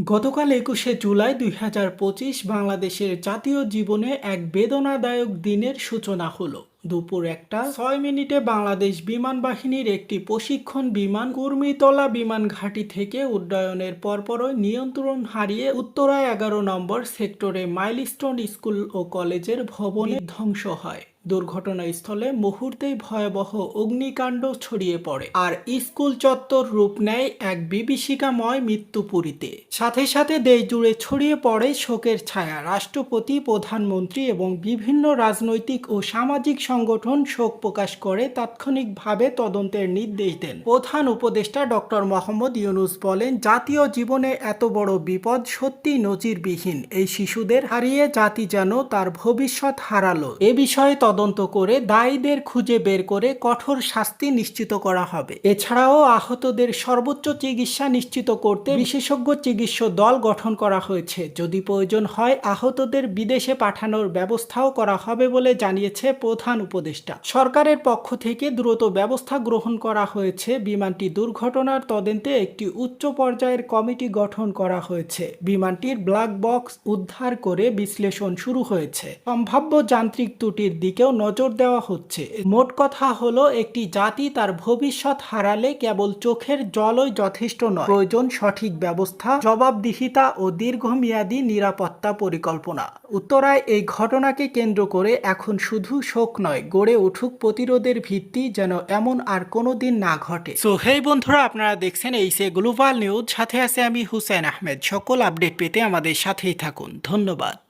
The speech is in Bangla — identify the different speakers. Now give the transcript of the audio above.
Speaker 1: গতকাল ২১শে জুলাই ২০২৫ বাংলাদেশের জাতীয় জীবনে এক বেদনাদায়ক দিনের সূচনা হলো। দুপুর ১টা ৬ মিনিটে বাংলাদেশ বিমান বাহিনীর একটি প্রশিক্ষণ বিমান কুর্মিটোলা বিমান ঘাঁটি থেকে উড্ডয়নের পরপরই নিয়ন্ত্রণ হারিয়ে উত্তরা ১১ নম্বর সেক্টরে মাইলস্টোন স্কুল ও কলেজের ভবনে ধ্বংস হয়। দুর্ঘটনাস্থলে মুহূর্তেই ভয়াবহ অগ্নিকাণ্ড ছড়িয়ে পড়ে আর স্কুল চত্বর রূপ নেয় এক বিভীষিকাময় মৃত্যুপুরীতে। সাথে সাথে দেশ জুড়ে ছড়িয়ে পড়ে শোকের ছায়া। রাষ্ট্রপতি, প্রধানমন্ত্রী এবং বিভিন্ন রাজনৈতিক ও সামাজিক সংগঠন শোক প্রকাশ করে তাৎক্ষণিকভাবে তদন্তের নির্দেশ দেন। প্রধান উপদেষ্টা ডক্টর মোহাম্মদ ইউনূস বলেন, জাতীয় জীবনে এত বড় বিপদ সত্যি নজিরবিহীন। এই শিশুদের হারিয়ে জাতি যেন তার ভবিষ্যৎ হারালো। এ বিষয়ে তদন্ত করে দায়ীদের খুঁজে বের করে কঠোর শাস্তি নিশ্চিত করা হবে। এছাড়াও আহতদের সর্বোচ্চ চিকিৎসা নিশ্চিত করতে বিশেষজ্ঞ চিকিৎসা দল গঠন করা হয়েছে। যদি প্রয়োজন হয় আহতদের বিদেশে পাঠানোর ব্যবস্থাও করা হবে বলে জানিয়েছে প্রধান উপদেষ্টা। সরকারের পক্ষ থেকে দ্রুত ব্যবস্থা গ্রহণ করা হয়েছে। বিমানটি দুর্ঘটনার তদন্তে একটি উচ্চ পর্যায়ের কমিটি গঠন করা হয়েছে। বিমানটির ব্ল্যাক বক্স উদ্ধার করে বিশ্লেষণ শুরু হয়েছে। সম্ভাব্য যান্ত্রিক ত্রুটির দিকেও নজর দেওয়া হচ্ছে। মোট কথা হলো, একটি জাতি তার ভবিষ্যৎ হারালে কেবল চোখের জলই যথেষ্ট নয়, প্রয়োজন সঠিক ব্যবস্থা, জবাবদিহিতা ও দীর্ঘমেয়াদী নিরাপত্তা পরিকল্পনা। উত্তরায় এই ঘটনাকে কেন্দ্র করে এখন শুধু শোক নয়, গড়ে উঠুক প্রতিরোধের ভিত্তি, যেন এমন আর কোনোদিন না ঘটে। সো হেই বন্ধুরা, আপনারা দেখছেন এইসে গ্লোবাল নিউজ, সাথে আছে আমি হুসেন আহমেদ। সকল আপডেট পেতে আমাদের সাথেই থাকুন। ধন্যবাদ।